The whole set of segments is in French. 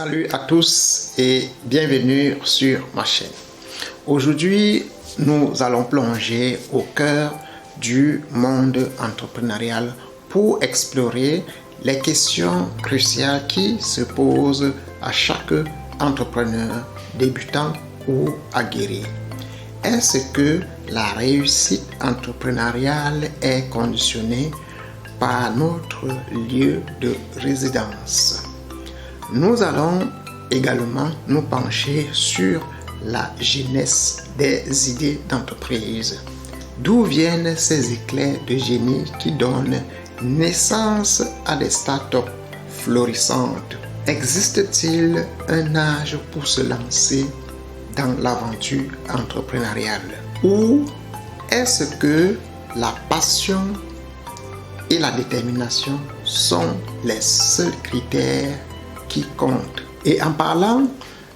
Salut à tous et bienvenue sur ma chaîne. Aujourd'hui, nous allons plonger au cœur du monde entrepreneurial pour explorer les questions cruciales qui se posent à chaque entrepreneur débutant ou aguerri. Est-ce que la réussite entrepreneuriale est conditionnée par notre lieu de résidence? Nous allons également nous pencher sur la genèse des idées d'entreprise. D'où viennent ces éclairs de génie qui donnent naissance à des startups florissantes? Existe-t-il un âge pour se lancer dans l'aventure entrepreneuriale? Ou est-ce que la passion et la détermination sont les seuls critères qui comptent? Et en parlant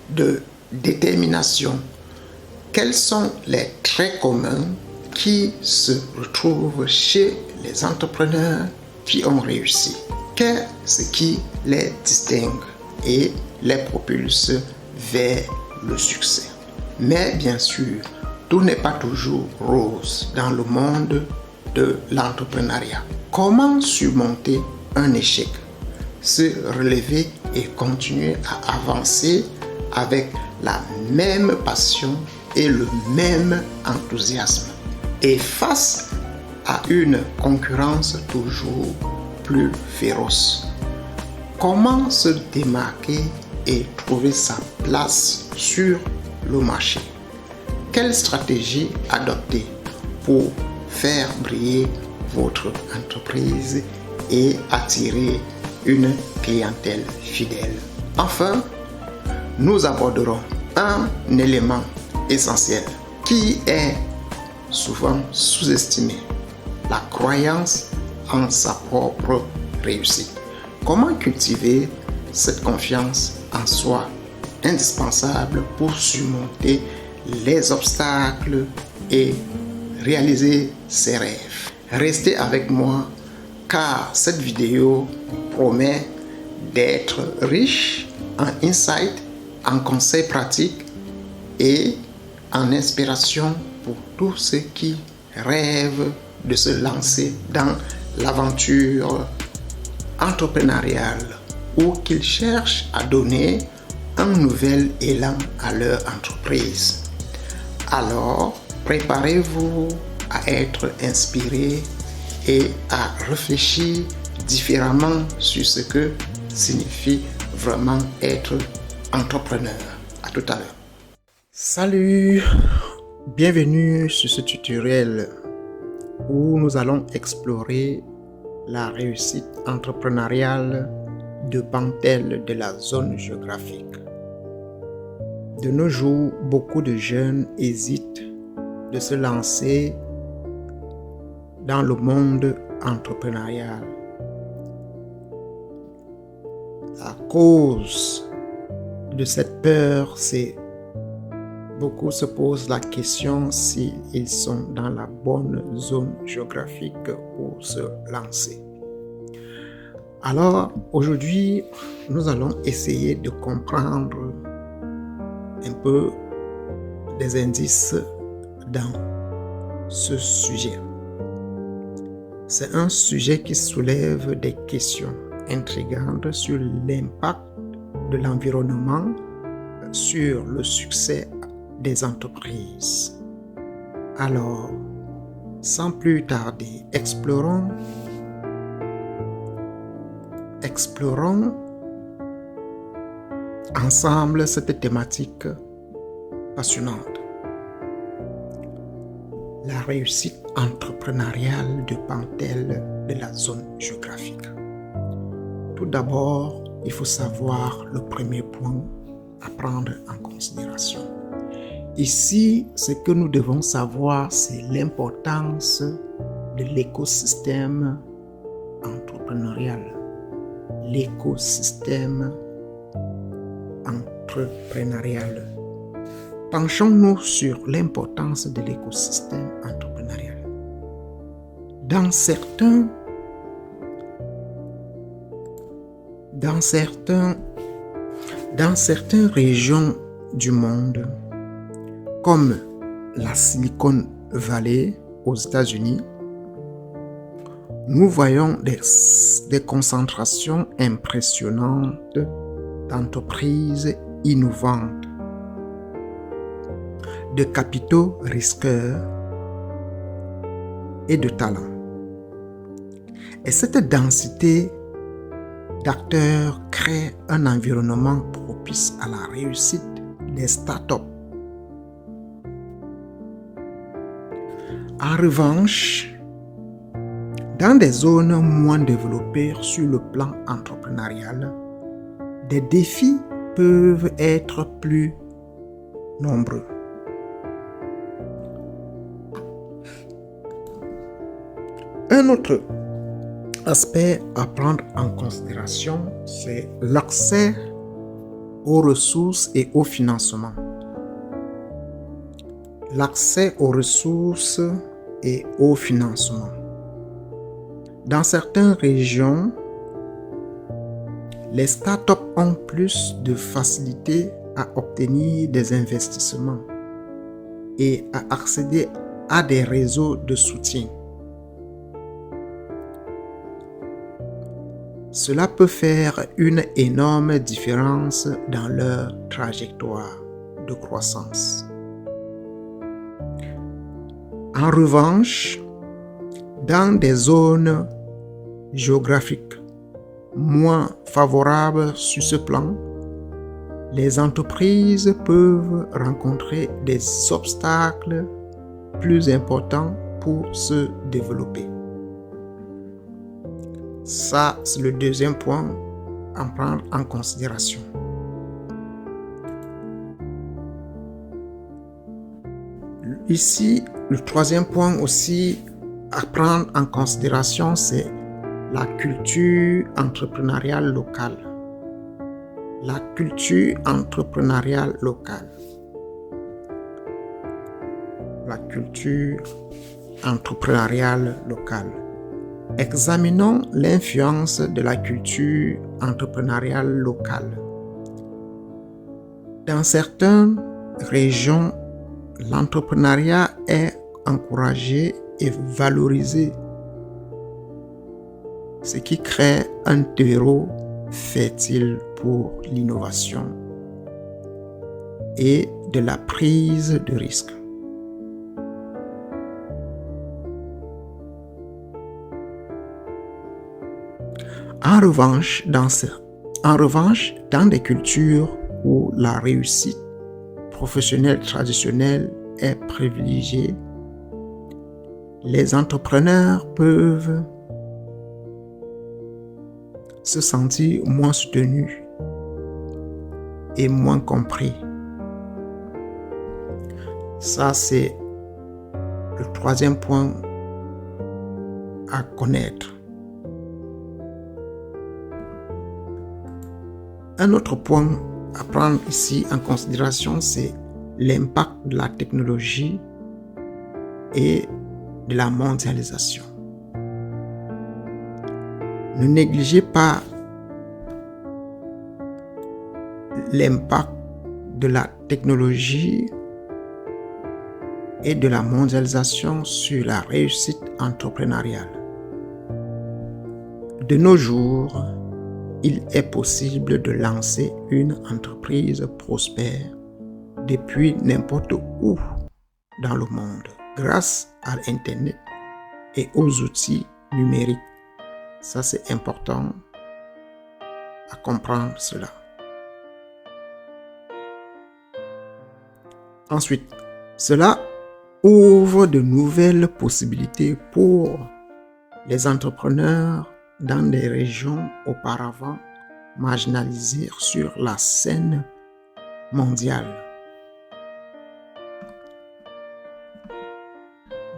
de détermination, quels sont les traits communs qui se retrouvent chez les entrepreneurs qui ont réussi? Qu'est-ce qui les distingue et les propulse vers le succès? Mais bien sûr, tout n'est pas toujours rose dans le monde de l'entrepreneuriat. Comment surmonter un échec, se relever et continuer à avancer avec la même passion et le même enthousiasme? Et face à une concurrence toujours plus féroce, comment se démarquer et trouver sa place sur le marché? Quelle stratégie adopter pour faire briller votre entreprise et attirer une clientèle fidèle? Enfin, nous aborderons un élément essentiel qui est souvent sous-estimé: la croyance en sa propre réussite. Comment cultiver cette confiance en soi, indispensable pour surmonter les obstacles et réaliser ses rêves? Restez avec moi car cette vidéo promet d'être riche en insights, en conseils pratiques et en inspiration pour tous ceux qui rêvent de se lancer dans l'aventure entrepreneuriale ou qu'ils cherchent à donner un nouvel élan à leur entreprise. Alors, préparez-vous à être inspiré et à réfléchir différemment sur ce que signifie vraiment être entrepreneur. À tout à l'heure. Salut, bienvenue sur ce tutoriel où nous allons explorer la réussite entrepreneuriale de Bantel de la zone géographique. De nos jours, beaucoup de jeunes hésitent de se lancer dans le monde entrepreneurial. La cause de cette peur, c'est beaucoup se posent la question s'ils sont dans la bonne zone géographique pour se lancer. Alors, aujourd'hui, nous allons essayer de comprendre un peu des indices dans ce sujet. C'est un sujet qui soulève des questions intrigantes sur l'impact de l'environnement sur le succès des entreprises. Alors, sans plus tarder, explorons ensemble cette thématique passionnante. La réussite entrepreneuriale de Bantel de la zone géographique. Tout d'abord, il faut savoir le premier point à prendre en considération. Ici, ce que nous devons savoir, c'est l'importance de l'écosystème entrepreneurial. L'écosystème entrepreneurial. Penchons-nous sur l'importance de l'écosystème entrepreneurial. Dans certains Dans certaines régions du monde, comme la Silicon Valley aux États-Unis, nous voyons des concentrations impressionnantes d'entreprises innovantes, de capitaux risqueurs et de talents. Et cette densité d'acteurs crée un environnement propice à la réussite des startups. En revanche, dans des zones moins développées sur le plan entrepreneurial, des défis peuvent être plus nombreux. Un autre aspect à prendre en considération, c'est l'accès aux ressources et au financement. L'accès aux ressources et au financement. Dans certaines régions, les startups ont plus de facilité à obtenir des investissements et à accéder à des réseaux de soutien. Cela peut faire une énorme différence dans leur trajectoire de croissance. En revanche, dans des zones géographiques moins favorables sur ce plan, les entreprises peuvent rencontrer des obstacles plus importants pour se développer. Ça, c'est le deuxième point à prendre en considération. Ici, le troisième point aussi à prendre en considération, c'est la culture entrepreneuriale locale. La culture entrepreneuriale locale. La culture entrepreneuriale locale. Examinons l'influence de la culture entrepreneuriale locale. Dans certaines régions, l'entrepreneuriat est encouragé et valorisé, ce qui crée un terreau fertile pour l'innovation et de la prise de risques. En revanche, dans des cultures où la réussite professionnelle traditionnelle est privilégiée, les entrepreneurs peuvent se sentir moins soutenus et moins compris. Ça, c'est le troisième point à connaître. Un autre point à prendre ici en considération, c'est l'impact de la technologie et de la mondialisation. Ne négligez pas l'impact de la technologie et de la mondialisation sur la réussite entrepreneuriale. De nos jours, il est possible de lancer une entreprise prospère depuis n'importe où dans le monde grâce à Internet et aux outils numériques. Ça, c'est important à comprendre cela. Ensuite, cela ouvre de nouvelles possibilités pour les entrepreneurs dans des régions auparavant marginalisées sur la scène mondiale.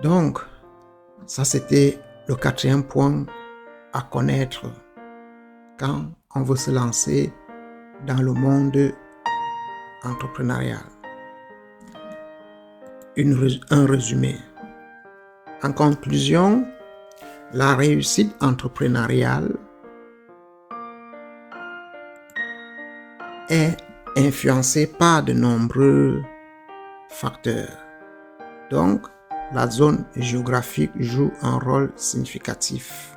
Donc, ça c'était le quatrième point à connaître quand on veut se lancer dans le monde entrepreneurial. Un résumé. En conclusion, la réussite entrepreneuriale est influencée par de nombreux facteurs. Donc, la zone géographique joue un rôle significatif.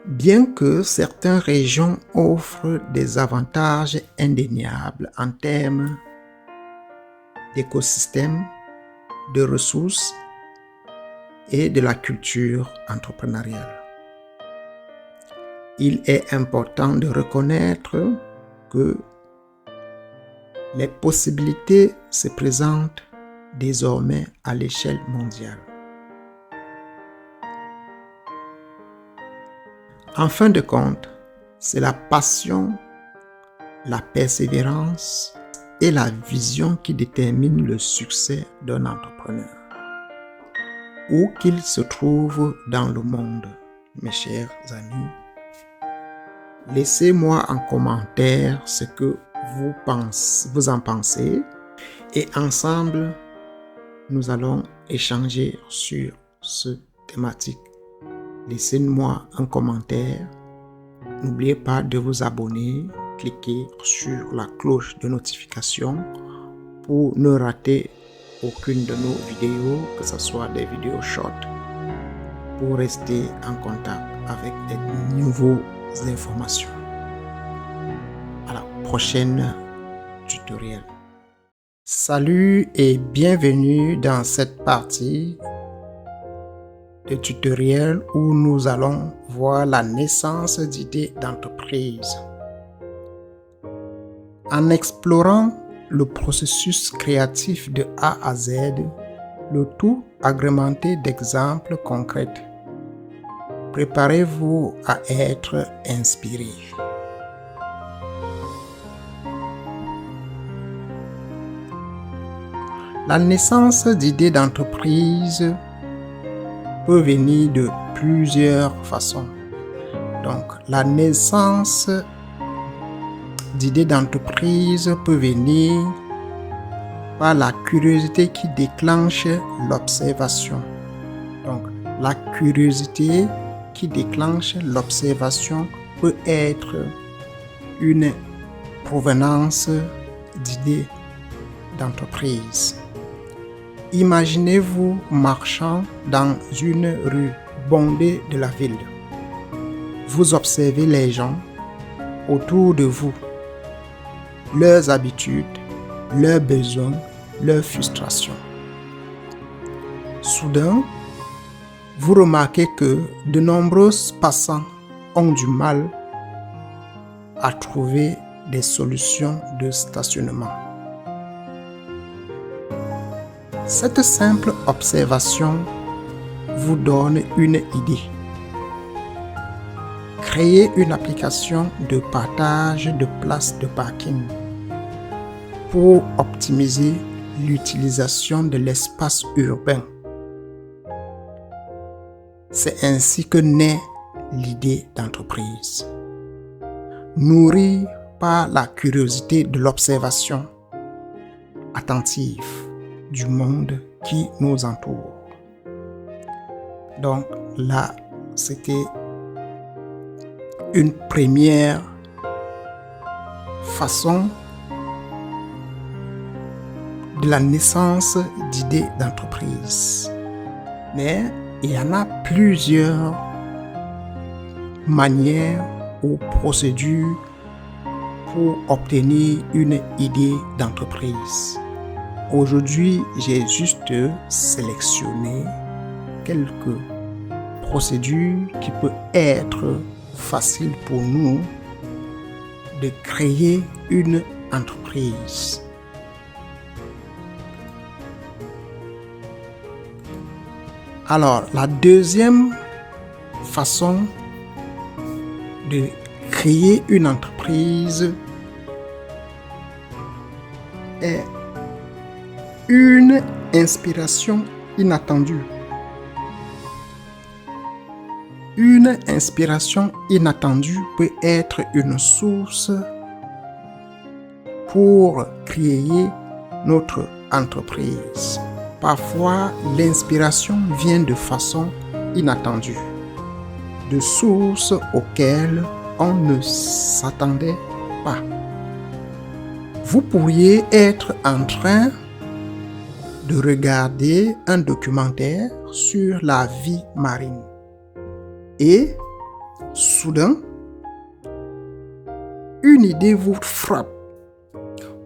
Bien que certaines régions offrent des avantages indéniables en termes d'écosystèmes, de ressources et de la culture entrepreneuriale, il est important de reconnaître que les possibilités se présentent désormais à l'échelle mondiale. En fin de compte, c'est la passion, la persévérance et la vision qui déterminent le succès d'un entrepreneur, où qu'il se trouve dans le monde. Mes chers amis, laissez-moi en commentaire ce que vous en pensez et ensemble, nous allons échanger sur cette thématique. Laissez-moi un commentaire. N'oubliez pas de vous abonner. Cliquez sur la cloche de notification pour ne rater aucune de nos vidéos, que ce soit des vidéos short, pour rester en contact avec des nouvelles informations. À la prochaine tutoriel. Salut et bienvenue dans cette partie de tutoriel où nous allons voir la naissance d'idées d'entreprise. En explorant le processus créatif de A à Z, le tout agrémenté d'exemples concrets, préparez-vous à être inspiré. La naissance d'idées d'entreprise peut venir de plusieurs façons. Donc, la naissance d'idées d'entreprise peut venir par la curiosité qui déclenche l'observation. Donc, la curiosité qui déclenche l'observation peut être une provenance d'idées d'entreprise. Imaginez-vous marchant dans une rue bondée de la ville. Vous observez les gens autour de vous, leurs habitudes, leurs besoins, leurs frustrations. Soudain, vous remarquez que de nombreux passants ont du mal à trouver des solutions de stationnement. Cette simple observation vous donne une idée. Créez une application de partage de places de parking pour optimiser l'utilisation de l'espace urbain. C'est ainsi que naît l'idée d'entreprise. Nourrie par la curiosité de l'observation attentive du monde qui nous entoure. Donc là, c'était une première façon de la naissance d'idées d'entreprise. Mais il y en a plusieurs manières ou procédures pour obtenir une idée d'entreprise. Aujourd'hui, j'ai juste sélectionné quelques procédures qui peuvent être faciles pour nous de créer une entreprise. Alors, la deuxième façon de créer une entreprise est une inspiration inattendue. Une inspiration inattendue peut être une source pour créer notre entreprise. Parfois, l'inspiration vient de façon inattendue, de sources auxquelles on ne s'attendait pas. Vous pourriez être en train de regarder un documentaire sur la vie marine et soudain, une idée vous frappe.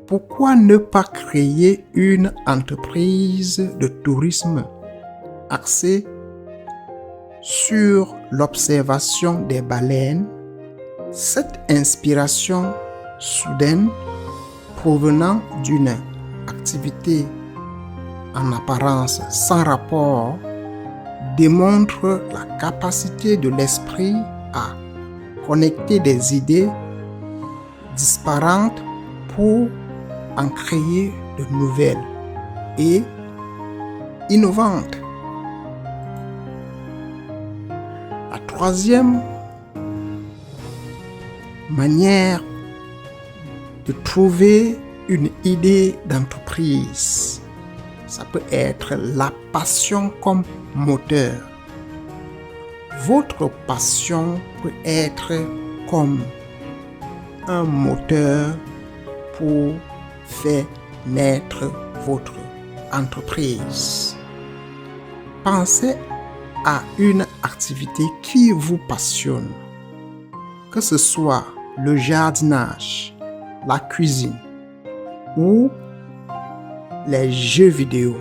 Pourquoi ne pas créer une entreprise de tourisme axée sur l'observation des baleines? Cette inspiration soudaine provenant d'une activité en apparence sans rapport démontre la capacité de l'esprit à connecter des idées disparates pour en créer de nouvelles et innovantes. La troisième manière de trouver une idée d'entreprise, ça peut être la passion comme moteur. Votre passion peut être comme un moteur pour faire naître votre entreprise. Pensez à une activité qui vous passionne, que ce soit le jardinage, la cuisine ou les jeux vidéo.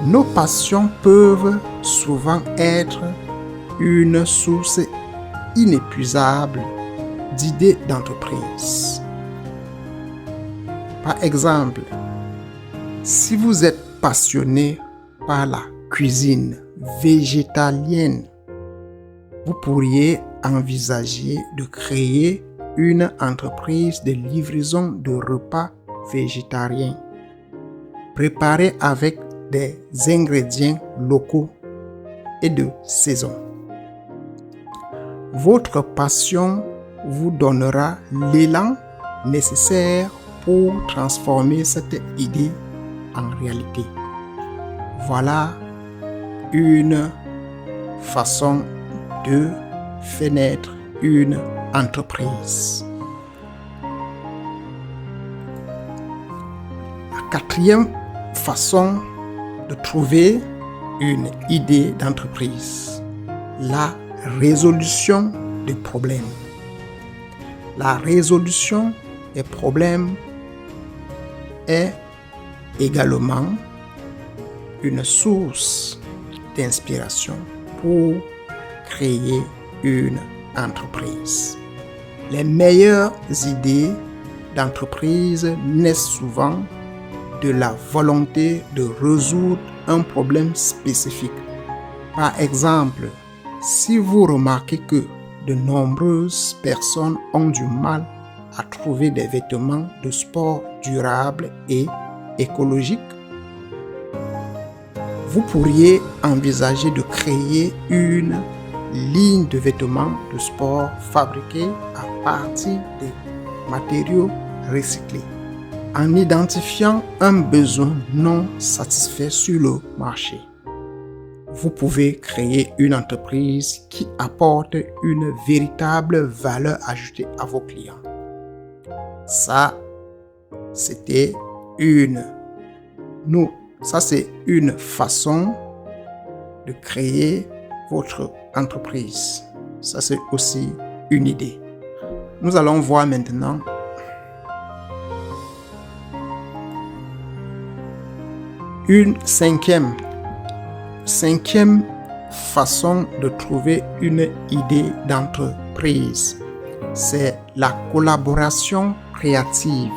Nos passions peuvent souvent être une source inépuisable d'idées d'entreprise. Par exemple, si vous êtes passionné par la cuisine végétalienne, vous pourriez envisager de créer une entreprise de livraison de repas végétariens préparés avec des ingrédients locaux et de saison. Votre passion vous donnera l'élan nécessaire pour transformer cette idée en réalité. Voilà une façon de faire naître une entreprise. La quatrième façon de trouver une idée d'entreprise, la résolution des problèmes. La résolution des problèmes est également une source d'inspiration pour créer une entreprise. Les meilleures idées d'entreprise naissent souvent de la volonté de résoudre un problème spécifique. Par exemple, si vous remarquez que de nombreuses personnes ont du mal à trouver des vêtements de sport durables et écologiques, vous pourriez envisager de créer une ligne de vêtements de sport fabriqués à partir de matériaux recyclés. En identifiant un besoin non satisfait sur le marché, vous pouvez créer une entreprise qui apporte une véritable valeur ajoutée à vos clients. Ça, c'est une façon de créer votre entreprise. Ça, c'est aussi une idée. Nous allons voir maintenant une cinquième façon de trouver une idée d'entreprise. C'est la collaboration créative.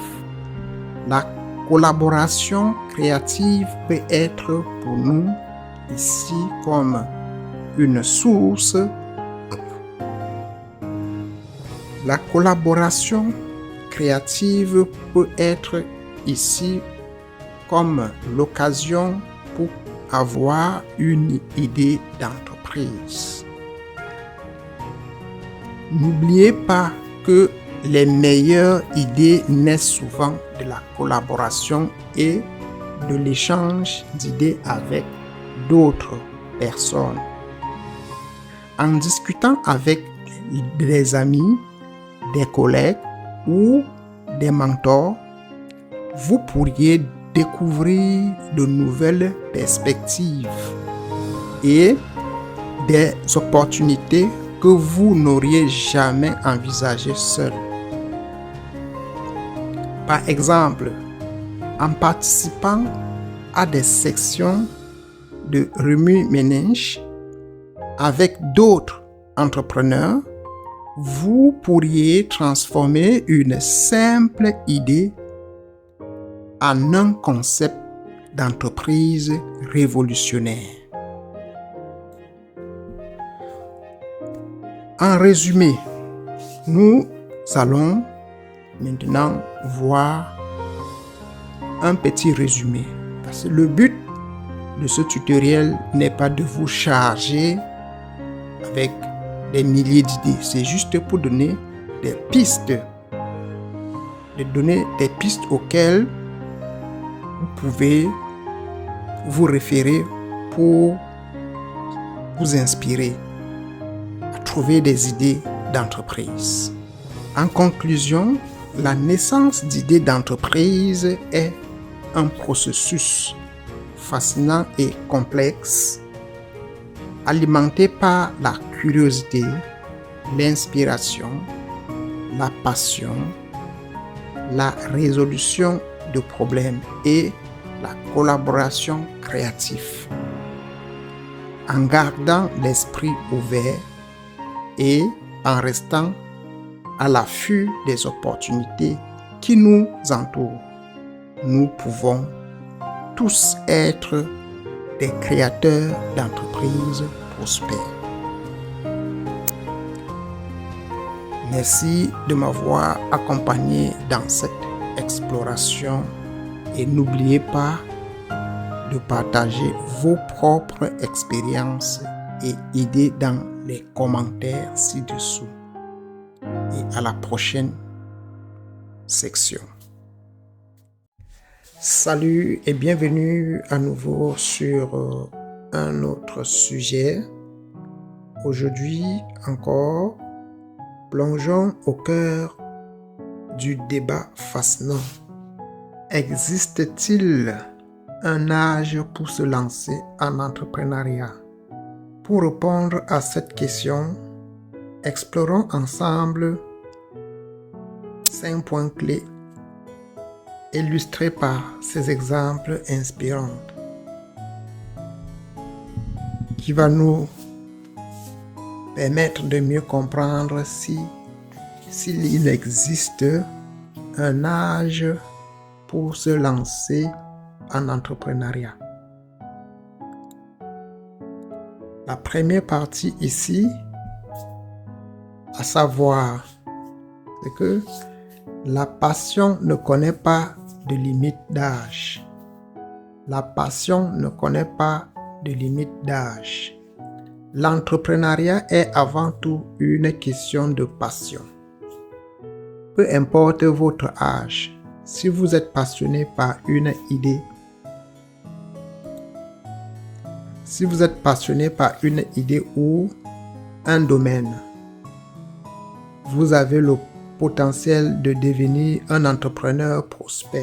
La collaboration créative peut être pour nous ici comme une source. La collaboration créative peut être ici comme l'occasion pour avoir une idée d'entreprise. N'oubliez pas que les meilleures idées naissent souvent de la collaboration et de l'échange d'idées avec d'autres personnes. En discutant avec des amis, des collègues ou des mentors, vous pourriez découvrir de nouvelles perspectives et des opportunités que vous n'auriez jamais envisagées seul. Par exemple, en participant à des sections de remue-ménage avec d'autres entrepreneurs, vous pourriez transformer une simple idée en un concept d'entreprise révolutionnaire. En résumé, nous allons maintenant voir un petit résumé. Parce que le but de ce tutoriel n'est pas de vous charger avec des milliers d'idées. C'est juste pour donner des pistes. De donner des pistes auxquelles vous pouvez vous référer pour vous inspirer à trouver des idées d'entreprise. En conclusion, la naissance d'idées d'entreprise est un processus fascinant et complexe, alimenté par la curiosité, l'inspiration, la passion, la résolution de problèmes et la collaboration créative. En gardant l'esprit ouvert et en restant à l'affût des opportunités qui nous entourent, nous pouvons tous être des créateurs d'entreprises prospères. Merci de m'avoir accompagné dans cette exploration et n'oubliez pas de partager vos propres expériences et idées dans les commentaires ci-dessous. Et à la prochaine section. Salut et bienvenue à nouveau sur un autre sujet. Aujourd'hui encore, plongeons au cœur du débat fascinant. Existe-t-il un âge pour se lancer en entrepreneuriat? Pour répondre à cette question, explorons ensemble 5 points clés illustrés par ces exemples inspirants qui va nous permettre de mieux comprendre s'il existe un âge pour se lancer en entrepreneuriat. La première partie ici, à savoir, c'est que la passion ne connaît pas de limite d'âge. La passion ne connaît pas de limite d'âge. L'entrepreneuriat est avant tout une question de passion. Peu importe votre âge, si vous êtes passionné par une idée, ou un domaine, vous avez le potentiel de devenir un entrepreneur prospère.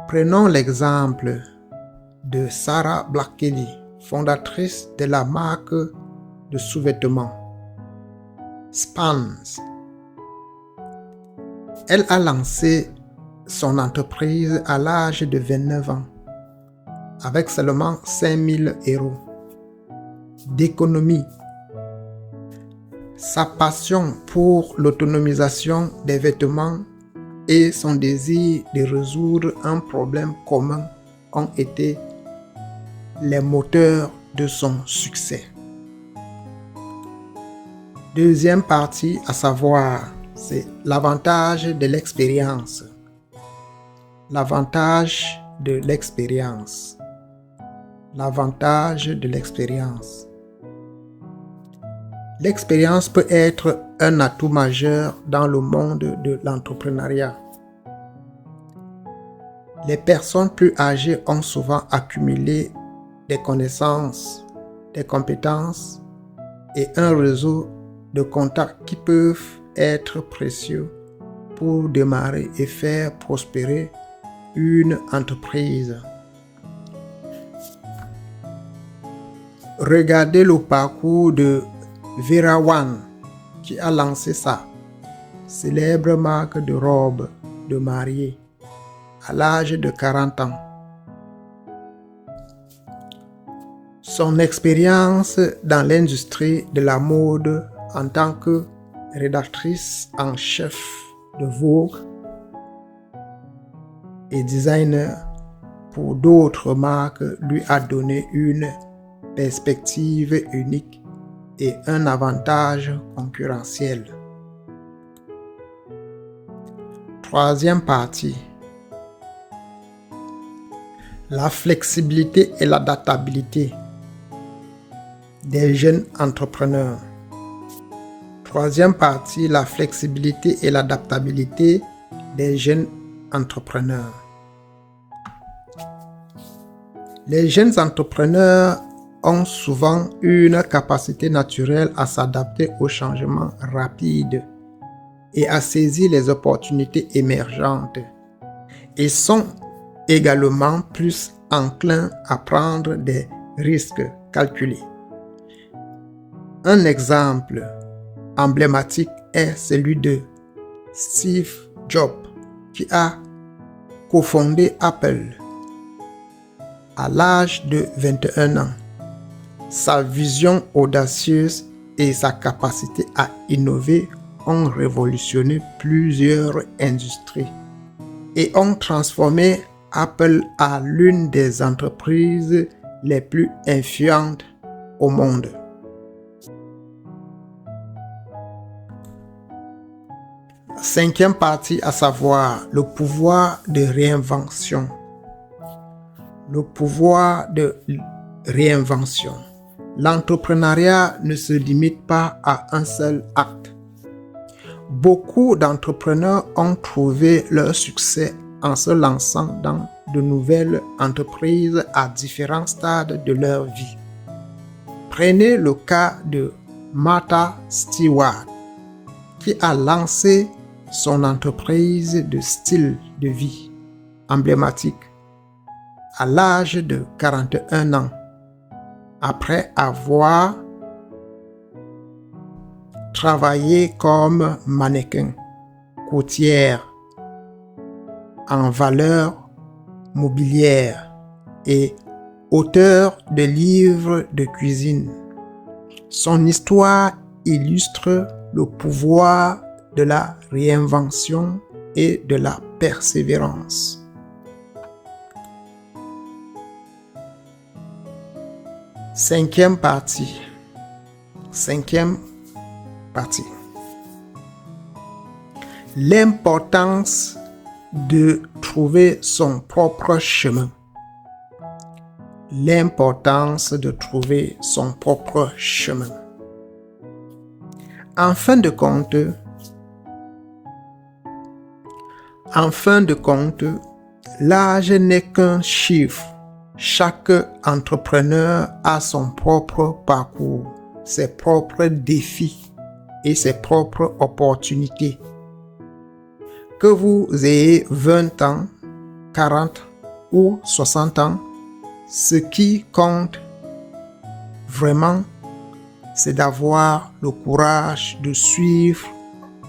Prenons l'exemple de Sarah Black-Kelly, fondatrice de la marque de sous-vêtements Spans. Elle a lancé son entreprise à l'âge de 29 ans, avec seulement 5 000 € d'économie. Sa passion pour l'autonomisation des vêtements et son désir de résoudre un problème commun ont été les moteurs de son succès. Deuxième partie, à savoir, c'est l'avantage de l'expérience. L'avantage de l'expérience. L'avantage de l'expérience. L'expérience peut être un atout majeur dans le monde de l'entrepreneuriat. Les personnes plus âgées ont souvent accumulé des connaissances, des compétences et un réseau de contacts qui peuvent être précieux pour démarrer et faire prospérer une entreprise. Regardez le parcours de Vera Wang qui a lancé sa célèbre marque de robes de mariée à l'âge de 40 ans. Son expérience dans l'industrie de la mode en tant que rédactrice en chef de Vogue et designer pour d'autres marques lui a donné une perspective unique et un avantage concurrentiel. Troisième partie. La flexibilité et l'adaptabilité des jeunes entrepreneurs. Troisième partie, la flexibilité et l'adaptabilité des jeunes entrepreneurs. Les jeunes entrepreneurs ont souvent une capacité naturelle à s'adapter aux changements rapides et à saisir les opportunités émergentes et sont également plus enclins à prendre des risques calculés. Un exemple emblématique est celui de Steve Jobs qui a cofondé Apple à l'âge de 21 ans. Sa vision audacieuse et sa capacité à innover ont révolutionné plusieurs industries et ont transformé Apple en l'une des entreprises les plus influentes au monde. Cinquième partie, à savoir le pouvoir de réinvention. Le pouvoir de réinvention. L'entrepreneuriat ne se limite pas à un seul acte. Beaucoup d'entrepreneurs ont trouvé leur succès en se lançant dans de nouvelles entreprises à différents stades de leur vie. Prenez le cas de Martha Stewart, qui a lancé son entreprise de style de vie emblématique à l'âge de 41 ans, après avoir travaillé comme mannequin, courtière en valeurs mobilières et auteur de livres de cuisine. Son histoire illustre le pouvoir de la réinvention et de la persévérance. Cinquième partie. L'importance de trouver son propre chemin. L'importance de trouver son propre chemin. En fin de compte, l'âge n'est qu'un chiffre. Chaque entrepreneur a son propre parcours, ses propres défis et ses propres opportunités. Que vous ayez 20 ans, 40 ou 60 ans, ce qui compte vraiment, c'est d'avoir le courage de suivre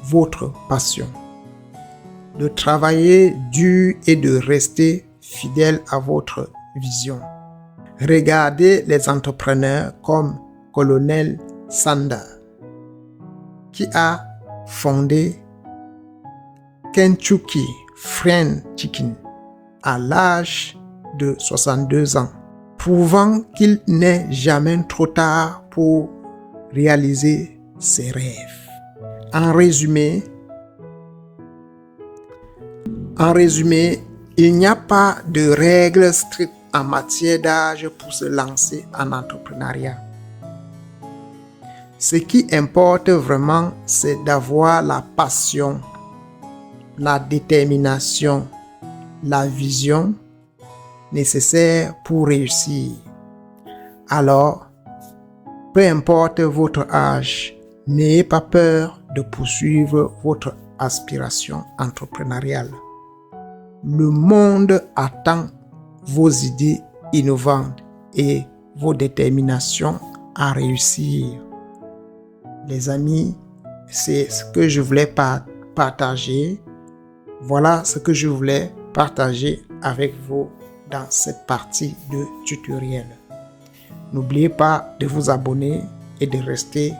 votre passion, de travailler dur et de rester fidèle à votre vision. Regardez les entrepreneurs comme Colonel Sanders, qui a fondé Kentucky Fried Chicken à l'âge de 62 ans, prouvant qu'il n'est jamais trop tard pour réaliser ses rêves. En résumé, il n'y a pas de règles strictes en matière d'âge pour se lancer en entrepreneuriat. Ce qui importe vraiment, c'est d'avoir la passion, la détermination, la vision nécessaire pour réussir. Alors, peu importe votre âge, n'ayez pas peur de poursuivre votre aspirations entrepreneuriales. Le monde attend vos idées innovantes et vos déterminations à réussir. Les amis, c'est ce que je voulais partager. Voilà ce que je voulais partager avec vous dans cette partie de tutoriel. N'oubliez pas de vous abonner et de rester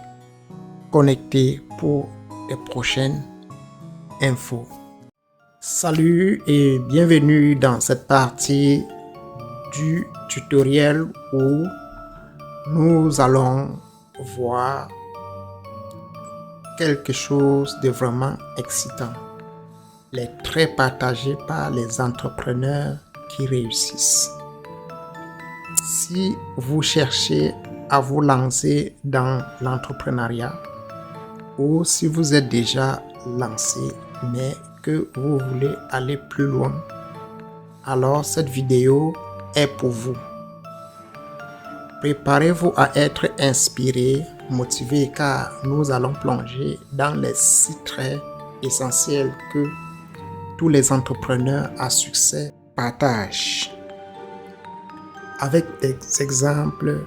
connecté pour les prochaines infos. Salut et bienvenue dans cette partie du tutoriel où nous allons voir quelque chose de vraiment excitant. Les traits partagés par les entrepreneurs qui réussissent. Si vous cherchez à vous lancer dans l'entrepreneuriat ou si vous êtes déjà lancé mais que vous voulez aller plus loin, alors cette vidéo est pour vous. Préparez-vous à être inspiré, motivé car nous allons plonger dans les 6 traits essentiels que tous les entrepreneurs à succès partagent. Avec des exemples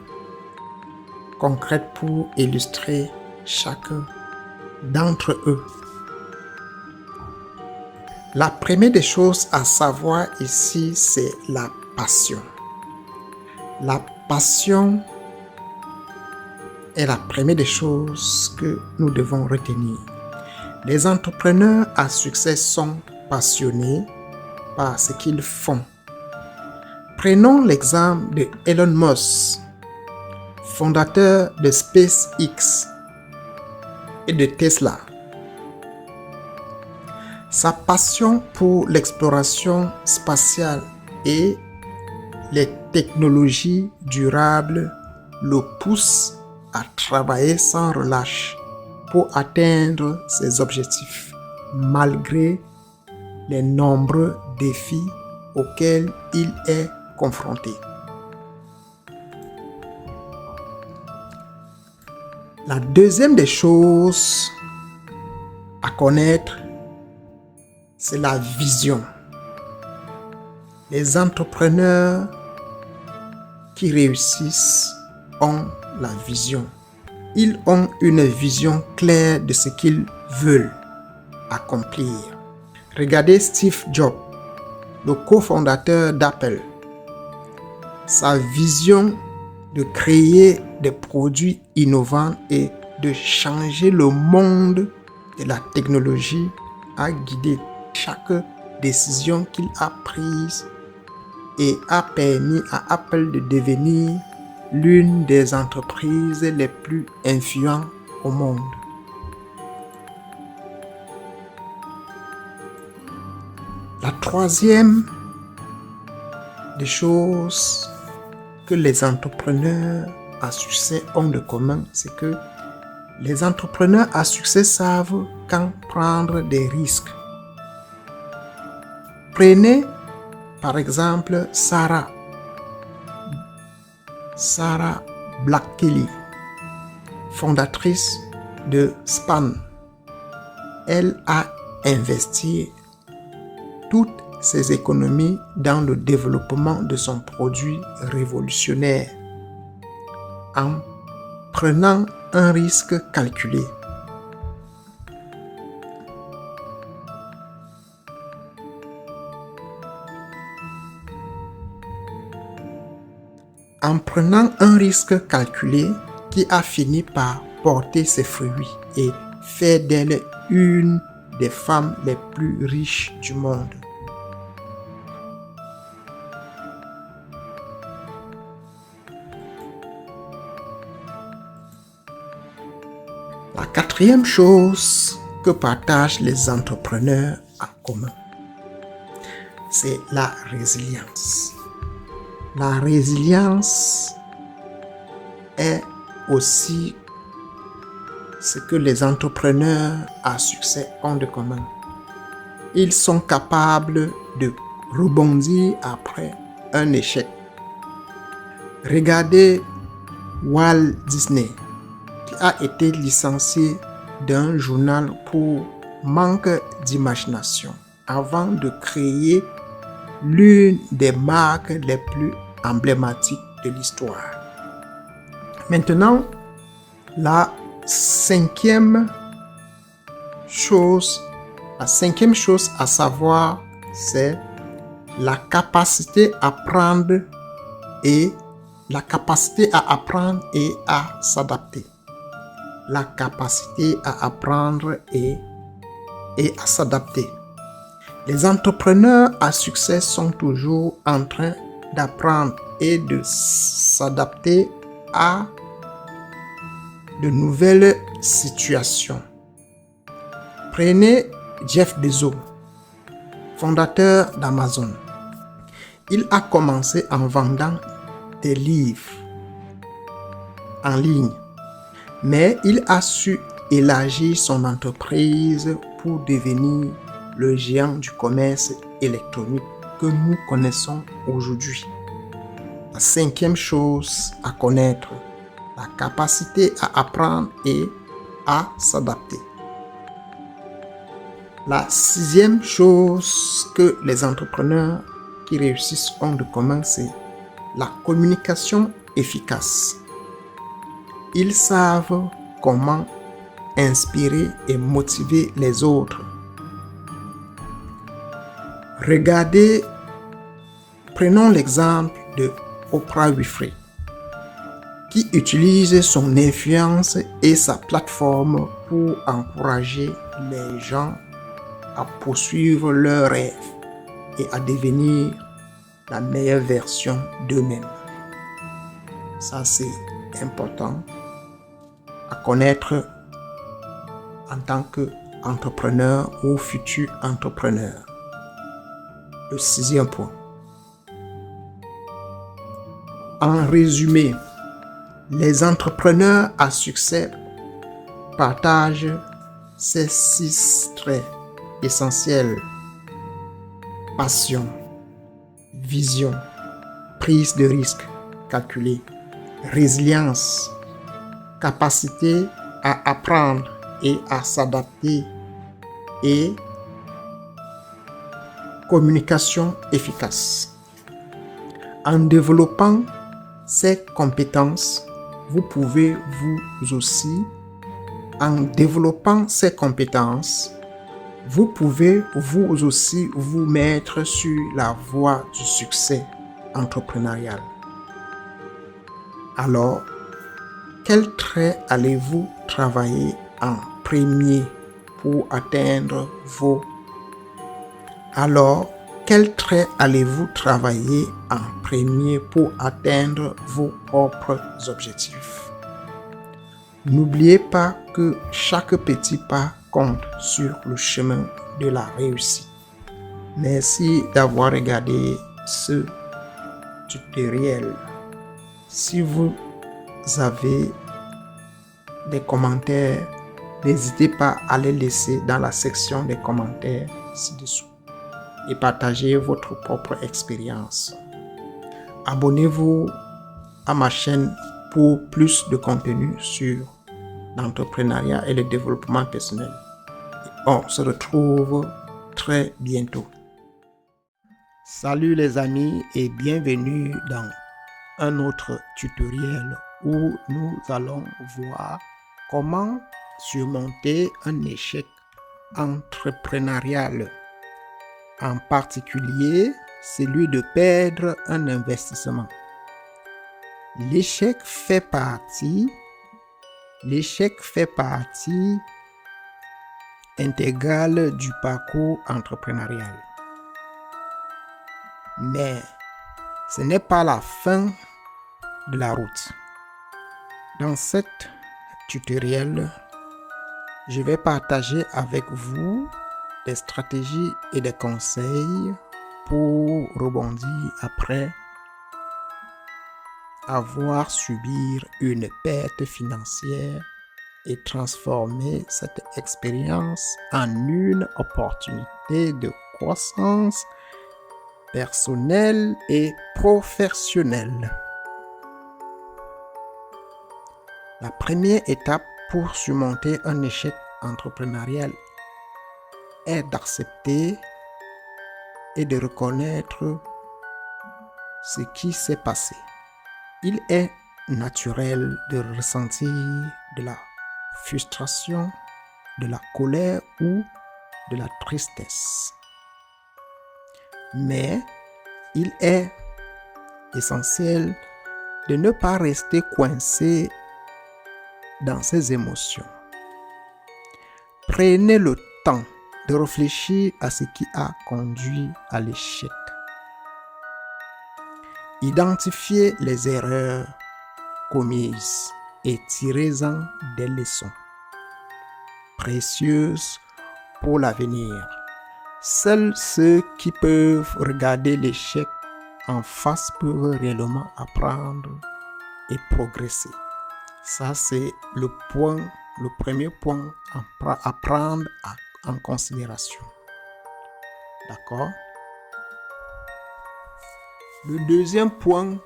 concrets pour illustrer chacun d'entre eux. La première des choses à savoir ici, c'est la passion. La passion est la première des choses que nous devons retenir. Les entrepreneurs à succès sont passionnés par ce qu'ils font. Prenons l'exemple de Elon Musk, fondateur de SpaceX et de Tesla. Sa passion pour l'exploration spatiale et les technologies durables le pousse à travailler sans relâche pour atteindre ses objectifs, malgré les nombreux défis auxquels il est confronté. La deuxième des choses à connaître, c'est la vision. Les entrepreneurs qui réussissent ont la vision. Ils ont une vision claire de ce qu'ils veulent accomplir. Regardez Steve Jobs, le cofondateur d'Apple. Sa vision de créer des produits innovants et de changer le monde de la technologie a guidé chaque décision qu'il a prise et a permis à Apple de devenir l'une des entreprises les plus influentes au monde. La troisième des choses que les entrepreneurs à succès ont de commun, c'est que les entrepreneurs à succès savent quand prendre des risques. Prenez par exemple Sarah Black-Kelly, fondatrice de Span. Elle a investi toutes ses économies dans le développement de son produit révolutionnaire en prenant un risque calculé. En prenant un risque calculé qui a fini par porter ses fruits et faire d'elle une des femmes les plus riches du monde. La quatrième chose que partagent les entrepreneurs en commun, c'est la résilience. La résilience est aussi ce que les entrepreneurs à succès ont de commun. Ils sont capables de rebondir après un échec. Regardez Walt Disney, qui a été licencié d'un journal pour manque d'imagination avant de créer l'une des marques les plus emblématiques de l'histoire. Maintenant, la cinquième chose à savoir, c'est la capacité à apprendre et à s'adapter. La capacité à apprendre et à s'adapter. Les entrepreneurs à succès sont toujours en train d'apprendre et de s'adapter à de nouvelles situations. Prenez Jeff Bezos, fondateur d'Amazon. Il a commencé en vendant des livres en ligne, mais il a su élargir son entreprise pour devenir le géant du commerce électronique que nous connaissons aujourd'hui. La cinquième chose à connaître, la capacité à apprendre et à s'adapter. La sixième chose que les entrepreneurs qui réussissent ont de commun, c'est la communication efficace. Ils savent comment inspirer et motiver les autres. Prenons l'exemple de Oprah Winfrey, qui utilise son influence et sa plateforme pour encourager les gens à poursuivre leurs rêves et à devenir la meilleure version d'eux-mêmes. Ça, c'est important à connaître en tant qu'entrepreneur ou futur entrepreneur. Le sixième point. En résumé, les entrepreneurs à succès partagent ces 6 traits essentiels: passion, vision, prise de risque calculée, résilience, capacité à apprendre et à s'adapter et communication efficace. En développant ces compétences, vous pouvez vous aussi vous mettre sur la voie du succès entrepreneurial. Alors, quels traits allez-vous travailler en premier pour atteindre vos propres objectifs? N'oubliez pas que chaque petit pas compte sur le chemin de la réussite. Merci d'avoir regardé ce tutoriel. Si vous avez des commentaires, n'hésitez pas à les laisser dans la section des commentaires ci-dessous et partagez votre propre expérience. Abonnez-vous à ma chaîne pour plus de contenu sur l'entrepreneuriat et le développement personnel. On se retrouve très bientôt. Salut les amis et bienvenue dans un autre tutoriel où nous allons voir comment surmonter un échec entrepreneurial, en particulier celui de perdre un investissement. L'échec fait partie intégrale du parcours entrepreneurial. Mais ce n'est pas la fin de la route. Dans cet tutoriel, je vais partager avec vous des stratégies et des conseils pour rebondir après avoir subi une perte financière et transformer cette expérience en une opportunité de croissance personnelle et professionnelle. La première étape pour surmonter un échec entrepreneurial est d'accepter et de reconnaître ce qui s'est passé. Il est naturel de ressentir de la frustration, de la colère ou de la tristesse. Mais il est essentiel de ne pas rester coincé dans ces émotions. Prenez le temps de réfléchir à ce qui a conduit à l'échec. Identifiez les erreurs commises et tirez-en des leçons précieuses pour l'avenir. Seuls ceux qui peuvent regarder l'échec en face peuvent réellement apprendre et progresser. Ça, c'est le premier point à prendre en considération. D'accord? Le deuxième point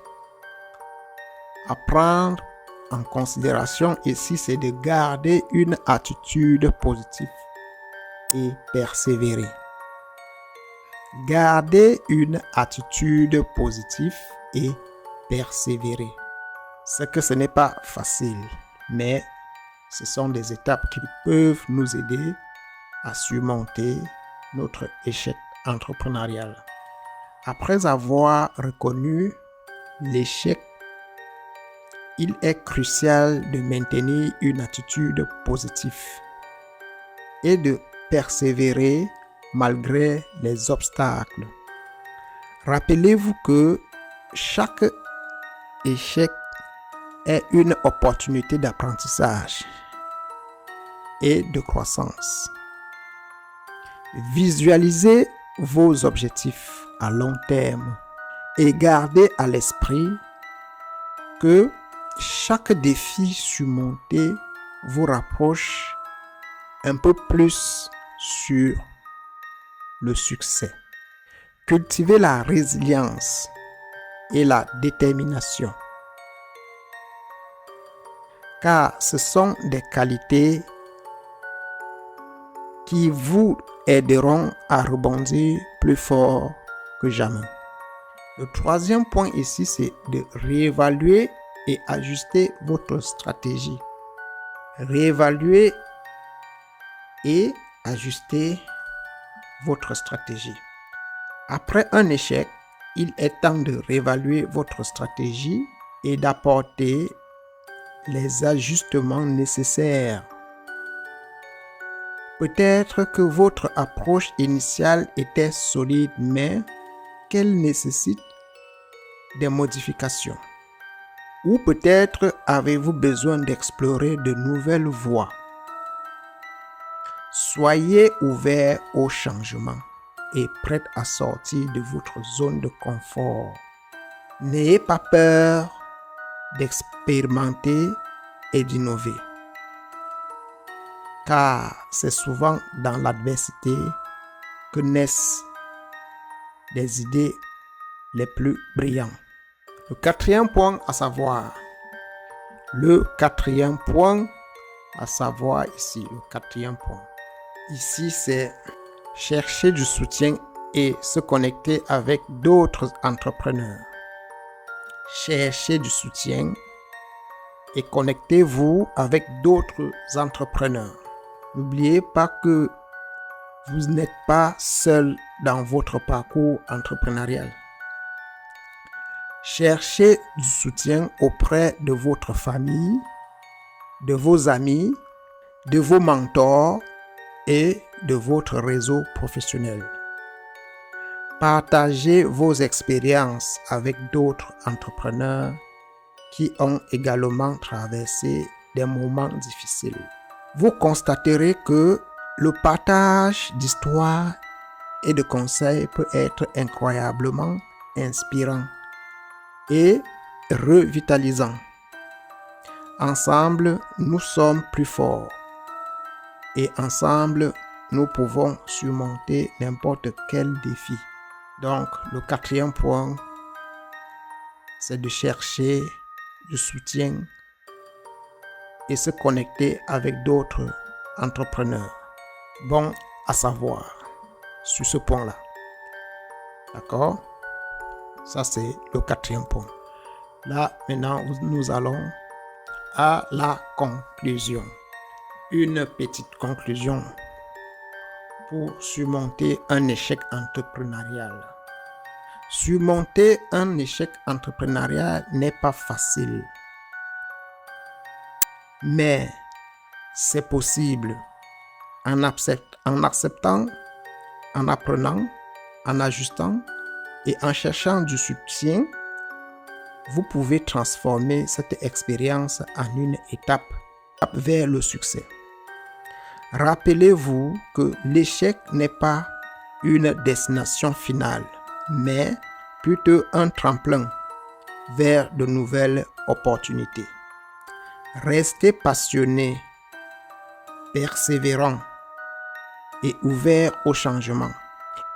à prendre en considération ici, c'est de garder une attitude positive et persévérer. Gardez une attitude positive et persévérer. C'est que ce n'est pas facile, mais ce sont des étapes qui peuvent nous aider à surmonter notre échec entrepreneurial. Après avoir reconnu l'échec, il est crucial de maintenir une attitude positive et de persévérer malgré les obstacles. Rappelez-vous que chaque échec est une opportunité d'apprentissage et de croissance. Visualisez vos objectifs à long terme et gardez à l'esprit que chaque défi surmonté vous rapproche un peu plus sur le succès. Cultivez la résilience et la détermination, car ce sont des qualités qui vous aideront à rebondir plus fort que jamais. Le troisième point ici, c'est de réévaluer et ajuster votre stratégie. Réévaluer et ajuster votre stratégie. Après un échec, il est temps de réévaluer votre stratégie et d'apporter les ajustements nécessaires. Peut-être que votre approche initiale était solide, mais qu'elle nécessite des modifications. Ou peut-être avez-vous besoin d'explorer de nouvelles voies. Soyez ouvert au changement et prêt à sortir de votre zone de confort. N'ayez pas peur d'expérimenter et d'innover, car c'est souvent dans l'adversité que naissent les idées les plus brillantes. Le quatrième point à savoir ici, c'est chercher du soutien et se connecter avec d'autres entrepreneurs. Cherchez du soutien et connectez-vous avec d'autres entrepreneurs. N'oubliez pas que vous n'êtes pas seul dans votre parcours entrepreneurial. Cherchez du soutien auprès de votre famille, de vos amis, de vos mentors et de votre réseau professionnel. Partagez vos expériences avec d'autres entrepreneurs qui ont également traversé des moments difficiles. Vous constaterez que le partage d'histoires et de conseils peut être incroyablement inspirant et revitalisant. Ensemble, nous sommes plus forts et ensemble, nous pouvons surmonter n'importe quel défi. Donc, le quatrième point, c'est de chercher du soutien et se connecter avec d'autres entrepreneurs. Bon, à savoir sur ce point-là. D'accord? Ça, c'est le quatrième point. Là, maintenant, nous allons à la conclusion. Une petite conclusion pour surmonter un échec entrepreneurial. Surmonter un échec entrepreneurial n'est pas facile, mais c'est possible en acceptant, en apprenant, en ajustant et en cherchant du soutien. Vous pouvez transformer cette expérience en une étape vers le succès. Rappelez-vous que l'échec n'est pas une destination finale, mais plutôt un tremplin vers de nouvelles opportunités. Restez passionné, persévérant et ouvert au changement,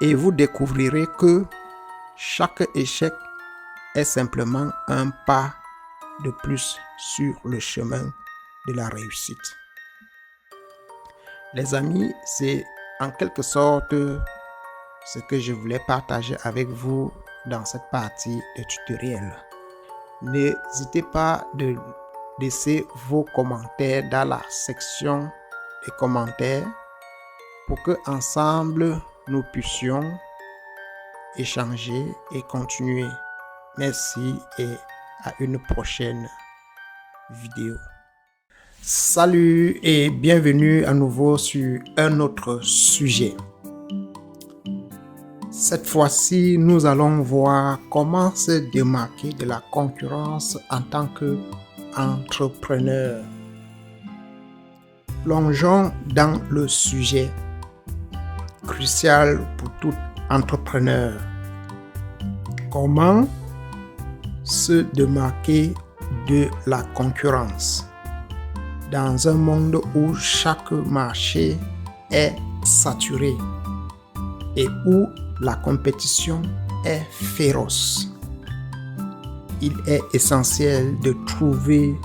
et vous découvrirez que chaque échec est simplement un pas de plus sur le chemin de la réussite. Les amis, c'est en quelque sorte ce que je voulais partager avec vous dans cette partie de tutoriel. N'hésitez pas de laisser vos commentaires dans la section des commentaires pour que ensemble nous puissions échanger et continuer. Merci et à une prochaine vidéo. Salut et bienvenue à nouveau sur un autre sujet. Cette fois-ci, nous allons voir comment se démarquer de la concurrence en tant qu'entrepreneur. Plongeons dans le sujet crucial pour tout entrepreneur. Comment se démarquer de la concurrence dans un monde où chaque marché est saturé et où la compétition est féroce. Il est essentiel de trouver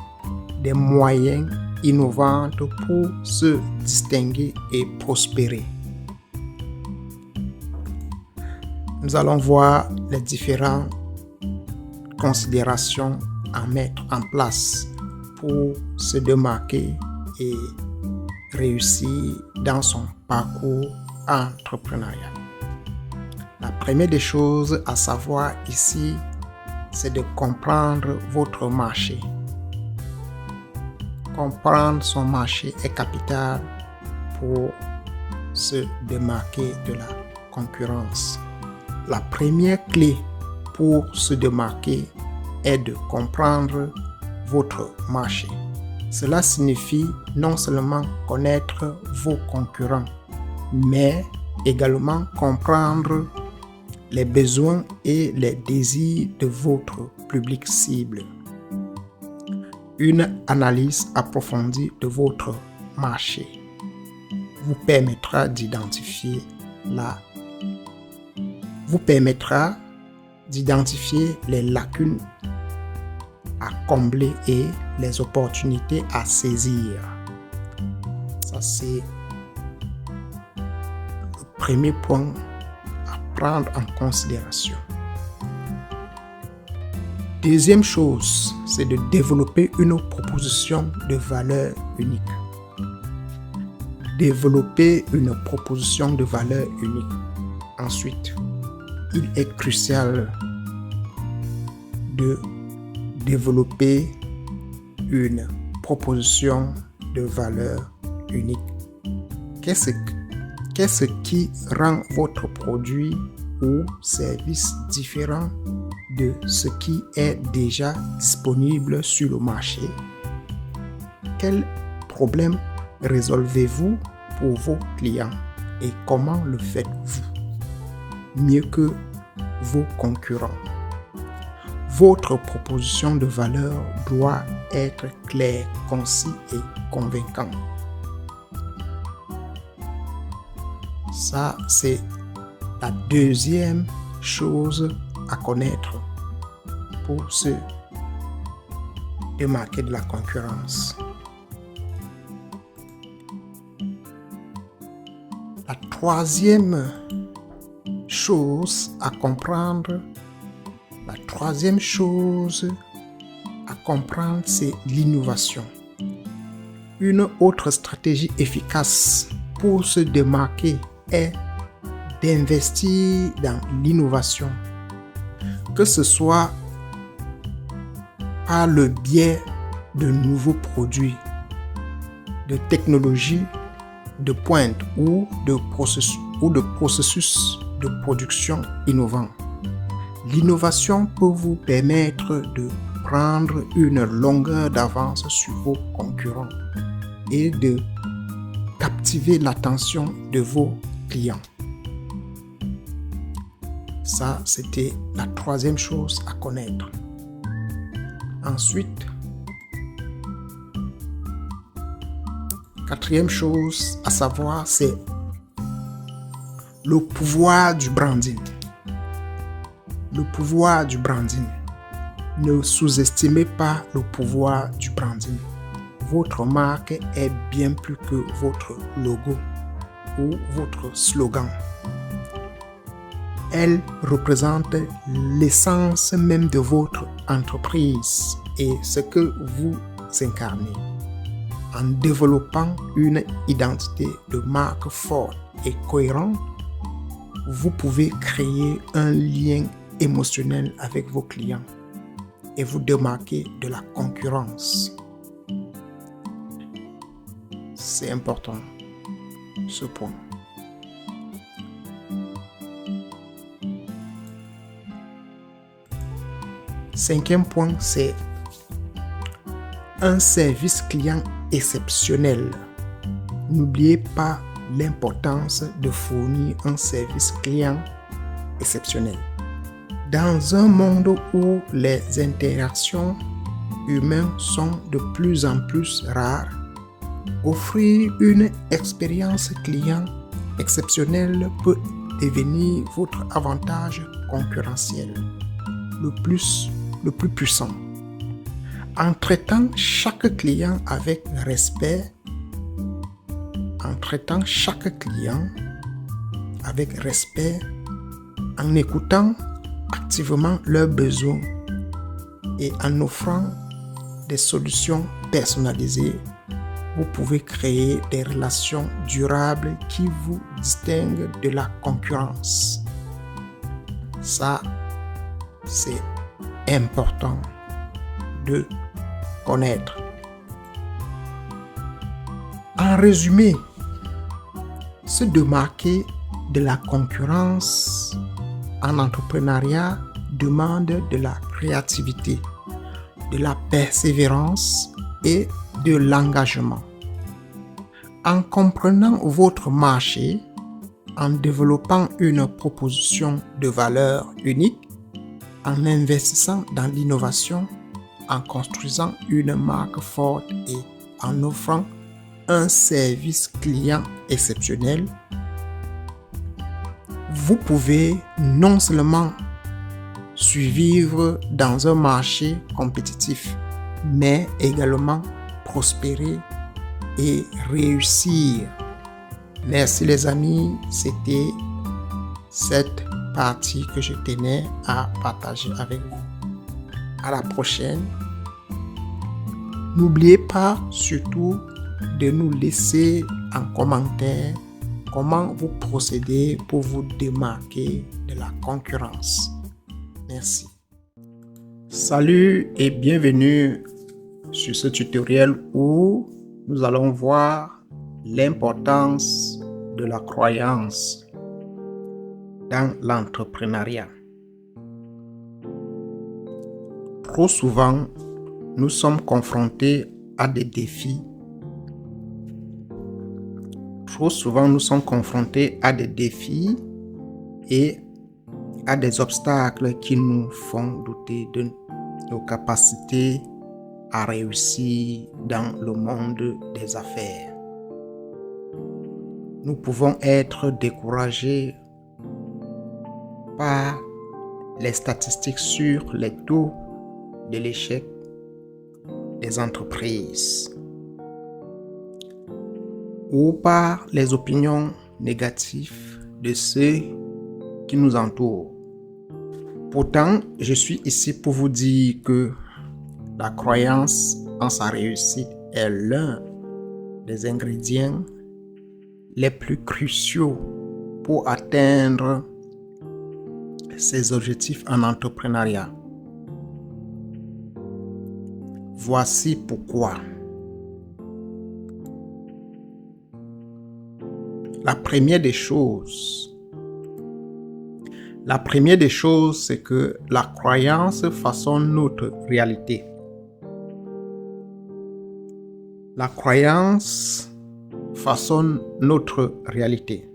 des moyens innovants pour se distinguer et prospérer. Nous allons voir les différentes considérations à mettre en place pour se démarquer et réussir dans son parcours entrepreneurial. La première des choses à savoir ici, c'est de comprendre votre marché. Comprendre son marché est capital pour se démarquer de la concurrence. La première clé pour se démarquer est de comprendre votre marché. Cela signifie non seulement connaître vos concurrents, mais également comprendre les besoins et les désirs de votre public cible. Une analyse approfondie de votre marché vous permettra d'identifier les lacunes à combler et les opportunités à saisir. Ça, c'est le premier point à prendre en considération. Deuxième chose, c'est de développer une proposition de valeur unique. Développer une proposition de valeur unique. Ensuite, il est crucial de développer une proposition de valeur unique. Qu'est-ce qui rend votre produit ou service différent de ce qui est déjà disponible sur le marché? Quel problème résolvez-vous pour vos clients et comment le faites-vous mieux que vos concurrents? Votre proposition de valeur doit être claire, concise et convaincante. Ça, c'est la deuxième chose à connaître pour se démarquer de la concurrence. La troisième chose à comprendre, c'est l'innovation. Une autre stratégie efficace pour se démarquer est d'investir dans l'innovation, que ce soit par le biais de nouveaux produits, de technologies de pointe ou de processus de production innovants. L'innovation peut vous permettre de prendre une longueur d'avance sur vos concurrents et de captiver l'attention de vos clients. Ça, c'était la troisième chose à connaître. Ensuite, quatrième chose à savoir, c'est le pouvoir du branding. Le pouvoir du branding. Ne sous-estimez pas le pouvoir du branding. Votre marque est bien plus que votre logo ou votre slogan. Elle représente l'essence même de votre entreprise et ce que vous incarnez. En développant une identité de marque forte et cohérente, vous pouvez créer un lien émotionnel avec vos clients et vous démarquer de la concurrence. C'est important, ce point. Cinquième point, c'est un service client exceptionnel. N'oubliez pas l'importance de fournir un service client exceptionnel. Dans un monde où les interactions humaines sont de plus en plus rares, offrir une expérience client exceptionnelle peut devenir votre avantage concurrentiel le plus puissant. En traitant chaque client avec respect, en écoutant activement leurs besoins et en offrant des solutions personnalisées, vous pouvez créer des relations durables qui vous distinguent de la concurrence. Ça, c'est important de connaître. En résumé, se démarquer de la concurrence en entrepreneuriat demande de la créativité, de la persévérance et de l'engagement. En comprenant votre marché, en développant une proposition de valeur unique, en investissant dans l'innovation, en construisant une marque forte et en offrant un service client exceptionnel, vous pouvez non seulement survivre dans un marché compétitif, mais également prospérer et réussir. Merci les amis, c'était cette partie que je tenais à partager avec vous. À la prochaine. N'oubliez pas surtout de nous laisser en commentaire comment vous procédez pour vous démarquer de la concurrence. Merci. Salut et bienvenue sur ce tutoriel où nous allons voir l'importance de la croyance dans l'entrepreneuriat. Trop souvent, nous sommes confrontés à des défis. Et à des obstacles qui nous font douter de nos capacités à réussir dans le monde des affaires. Nous pouvons être découragés par les statistiques sur les taux de l'échec des entreprises ou par les opinions négatif de ceux qui nous entourent. Pourtant, je suis ici pour vous dire que la croyance en sa réussite est l'un des ingrédients les plus cruciaux pour atteindre ses objectifs en entrepreneuriat. Voici pourquoi. La première des choses, c'est que la croyance façonne notre réalité. La croyance façonne notre réalité.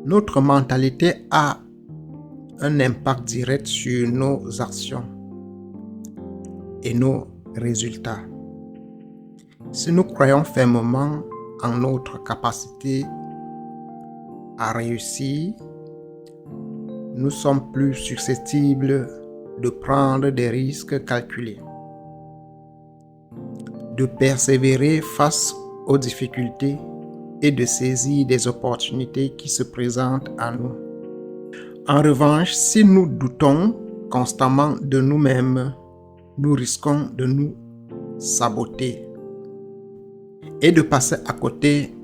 Notre mentalité a un impact direct sur nos actions et nos résultats. Si nous croyons fermement en notre capacité à réussir, nous sommes plus susceptibles de prendre des risques calculés, de persévérer face aux difficultés et de saisir des opportunités qui se présentent à nous. En revanche, si nous doutons constamment de nous-mêmes, nous risquons de nous saboter et de passer à côté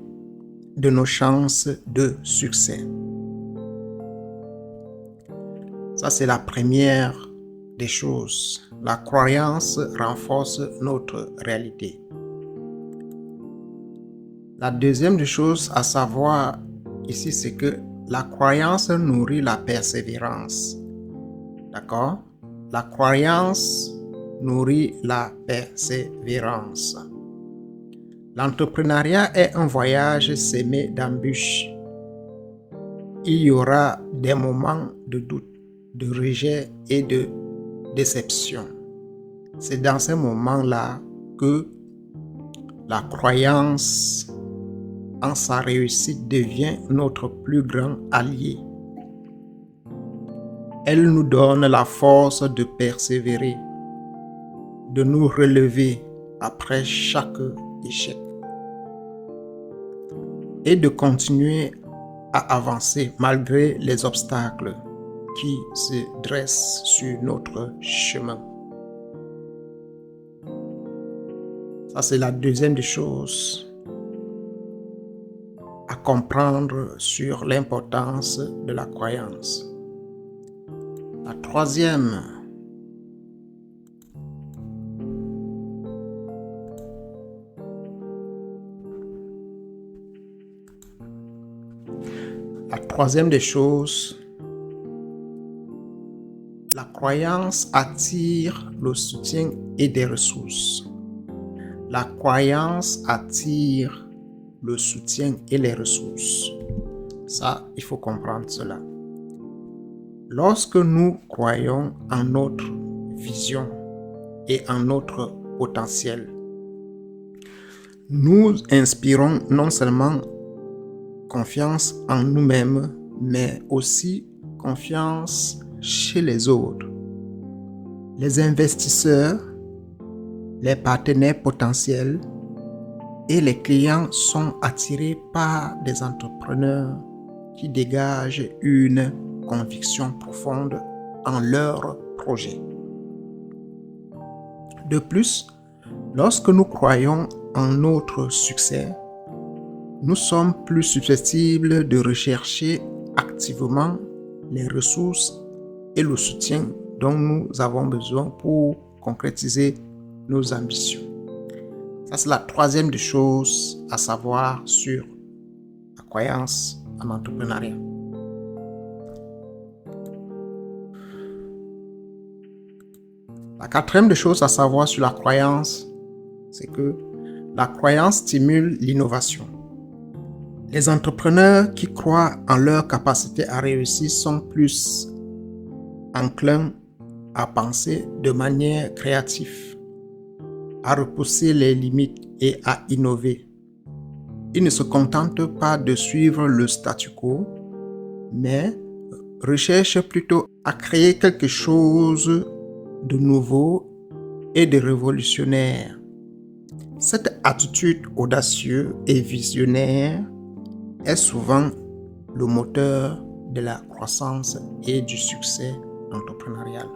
de nos chances de succès. Ça, c'est la première des choses. La croyance renforce notre réalité. La deuxième des choses à savoir ici, c'est que la croyance nourrit la persévérance. D'accord? La croyance nourrit la persévérance. L'entrepreneuriat est un voyage semé d'embûches. Il y aura des moments de doute, de rejet et de déception. C'est dans ces moments-là que la croyance en sa réussite devient notre plus grand allié. Elle nous donne la force de persévérer, de nous relever après chaque échec et de continuer à avancer malgré les obstacles qui se dressent sur notre chemin. Ça, c'est la deuxième des choses à comprendre sur l'importance de la croyance. La troisième, des choses, la croyance attire le soutien et des ressources. La croyance attire le soutien et les ressources. Ça, il faut comprendre cela. Lorsque nous croyons en notre vision et en notre potentiel, nous inspirons non seulement confiance en nous-mêmes, mais aussi confiance chez les autres. Les investisseurs, les partenaires potentiels et les clients sont attirés par des entrepreneurs qui dégagent une conviction profonde en leur projet. De plus, lorsque nous croyons en notre succès, nous sommes plus susceptibles de rechercher activement les ressources et le soutien dont nous avons besoin pour concrétiser nos ambitions. Ça, c'est la troisième des choses à savoir sur la croyance en entrepreneuriat. La quatrième des choses à savoir sur la croyance, c'est que la croyance stimule l'innovation. Les entrepreneurs qui croient en leur capacité à réussir sont plus enclins à penser de manière créative, à repousser les limites et à innover. Ils ne se contentent pas de suivre le statu quo, mais recherchent plutôt à créer quelque chose de nouveau et de révolutionnaire. Cette attitude audacieuse et visionnaire est souvent le moteur de la croissance et du succès entrepreneurial.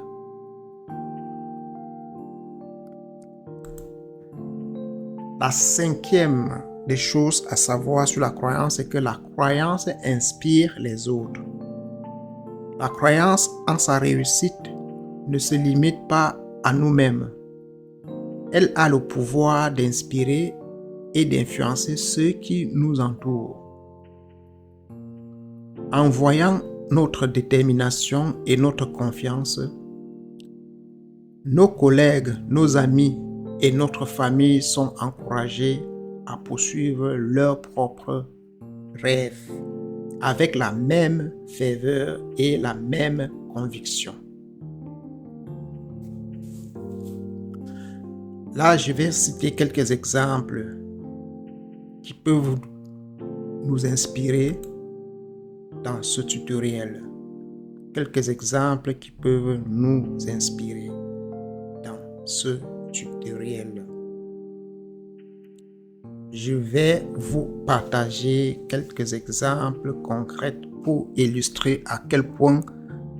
La cinquième des choses à savoir sur la croyance, c'est que la croyance inspire les autres. La croyance en sa réussite ne se limite pas à nous-mêmes. Elle a le pouvoir d'inspirer et d'influencer ceux qui nous entourent. En voyant notre détermination et notre confiance, nos collègues, nos amis et notre famille sont encouragés à poursuivre leurs propres rêves avec la même ferveur et la même conviction. Là, je vais citer quelques exemples qui peuvent nous inspirer dans ce tutoriel. Quelques exemples qui peuvent nous inspirer dans ce tutoriel. Je vais vous partager quelques exemples concrets pour illustrer à quel point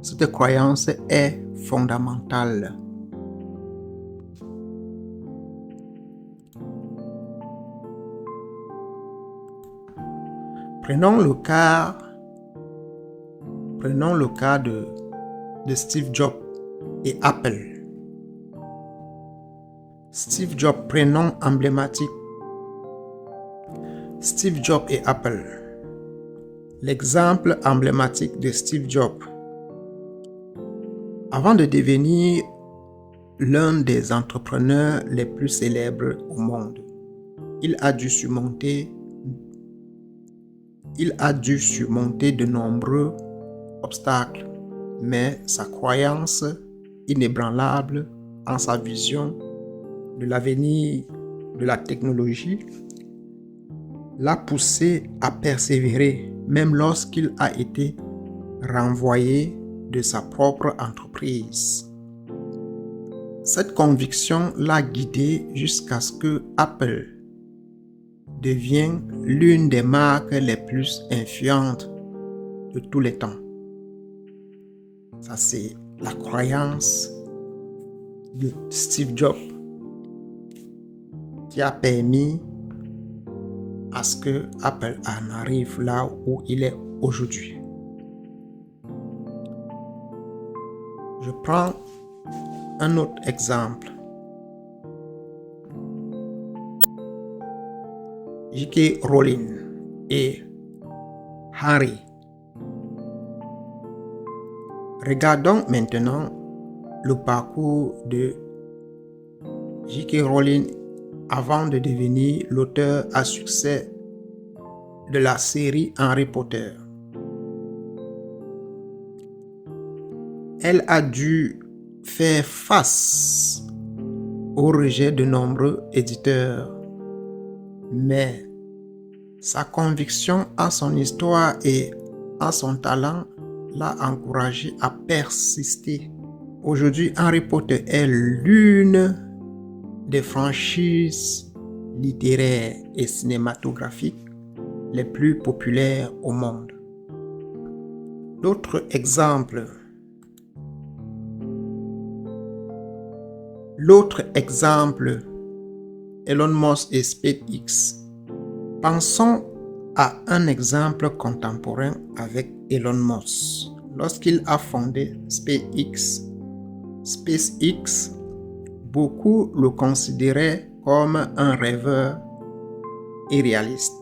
cette croyance est fondamentale. Prenons le cas de Steve Jobs et Apple. Steve Jobs, prénom emblématique. Steve Jobs et Apple. L'exemple emblématique de Steve Jobs. Avant de devenir l'un des entrepreneurs les plus célèbres au monde, il a dû surmonter de nombreux obstacles, mais sa croyance inébranlable en sa vision de l'avenir de la technologie l'a poussé à persévérer, même lorsqu'il a été renvoyé de sa propre entreprise. Cette conviction l'a guidé jusqu'à ce que Apple devienne l'une des marques les plus influentes de tous les temps. Ça, c'est la croyance de Steve Jobs qui a permis à ce que Apple en arrive là où il est aujourd'hui. Je prends un autre exemple. J.K. Rowling et Harry. Regardons maintenant le parcours de J.K. Rowling avant de devenir l'auteur à succès de la série Harry Potter. Elle a dû faire face au rejet de nombreux éditeurs, mais sa conviction en son histoire et en son talent l'a encouragé à persister. Aujourd'hui, Harry Potter est l'une des franchises littéraires et cinématographiques les plus populaires au monde. L'autre exemple Elon Musk et SpaceX. Pensons à un exemple contemporain avec Elon Musk. Lorsqu'il a fondé SpaceX, beaucoup le considéraient comme un rêveur irréaliste.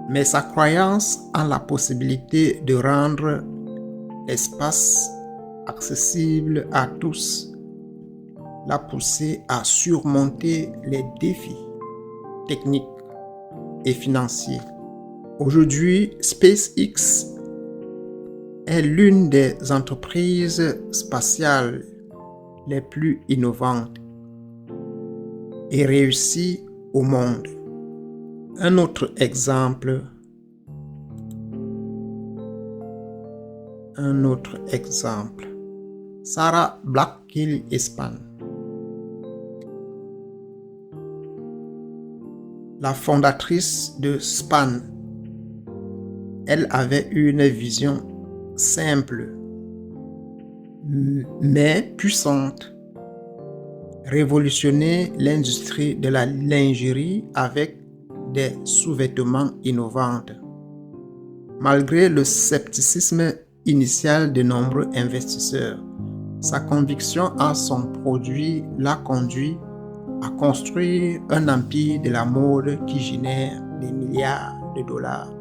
Mais sa croyance en la possibilité de rendre l'espace accessible à tous l'a poussé à surmonter les défis techniques et financiers. Aujourd'hui, SpaceX est l'une des entreprises spatiales les plus innovantes et réussies au monde. Un autre exemple. Sarah Blackhill-Span. La fondatrice de Span Elle avait une vision simple, mais puissante. Révolutionner l'industrie de la lingerie avec des sous-vêtements innovants. Malgré le scepticisme initial de nombreux investisseurs, sa conviction en son produit l'a conduit à construire un empire de la mode qui génère des milliards de dollars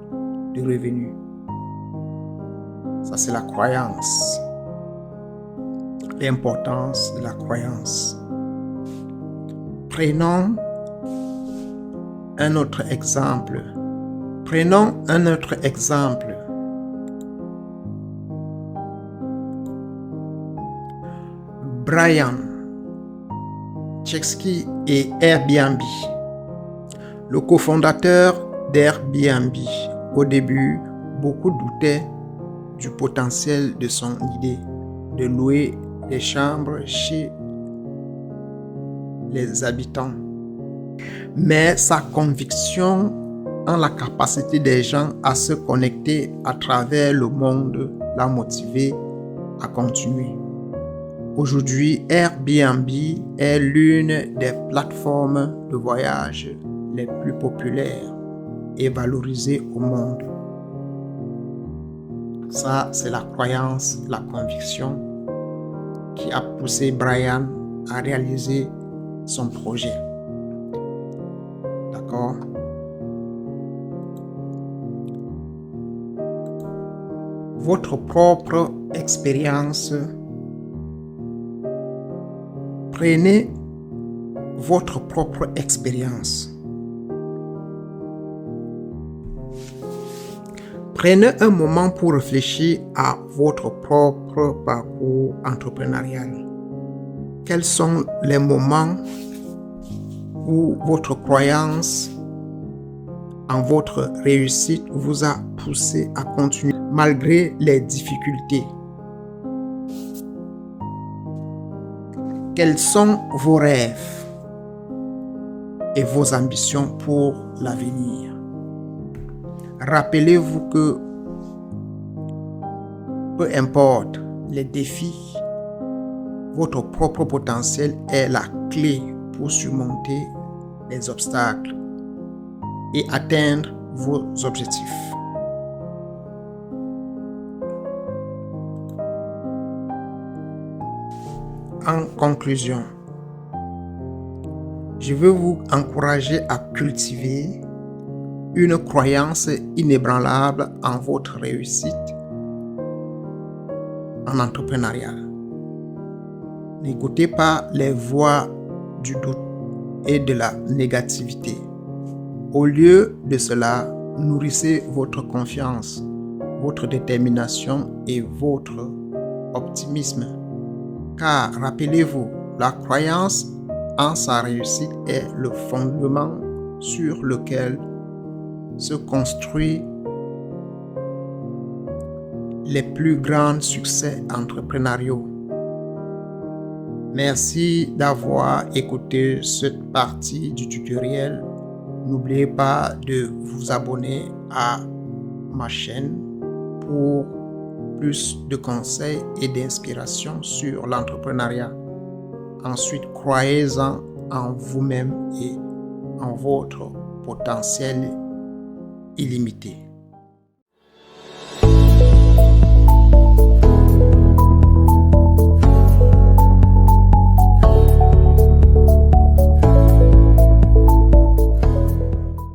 de revenus. Ça, c'est la croyance. L'importance de la croyance. Prenons un autre exemple. Brian Chesky et Airbnb. Le cofondateur d'Airbnb. Au début, beaucoup doutaient du potentiel de son idée de louer des chambres chez les habitants. Mais sa conviction en la capacité des gens à se connecter à travers le monde l'a motivé à continuer. Aujourd'hui, Airbnb est l'une des plateformes de voyage les plus populaires et valorisées au monde. Ça, c'est la croyance, la conviction qui a poussé Brian à réaliser son projet. D'accord? Votre propre expérience. Prenez votre propre expérience. Prenez un moment pour réfléchir à votre propre parcours entrepreneurial. Quels sont les moments où votre croyance en votre réussite vous a poussé à continuer malgré les difficultés? Quels sont vos rêves et vos ambitions pour l'avenir? Rappelez-vous que peu importe les défis, votre propre potentiel est la clé pour surmonter les obstacles et atteindre vos objectifs. En conclusion, je veux vous encourager à cultiver une croyance inébranlable en votre réussite en entrepreneuriat. N'écoutez pas les voix du doute et de la négativité. Au lieu de cela, nourrissez votre confiance, votre détermination et votre optimisme. Car rappelez-vous, la croyance en sa réussite est le fondement sur lequel se construisent les plus grands succès entrepreneuriaux. Merci d'avoir écouté cette partie du tutoriel. N'oubliez pas de vous abonner à ma chaîne pour plus de conseils et d'inspiration sur l'entrepreneuriat. Ensuite, croyez-en en vous-même et en votre potentiel illimité.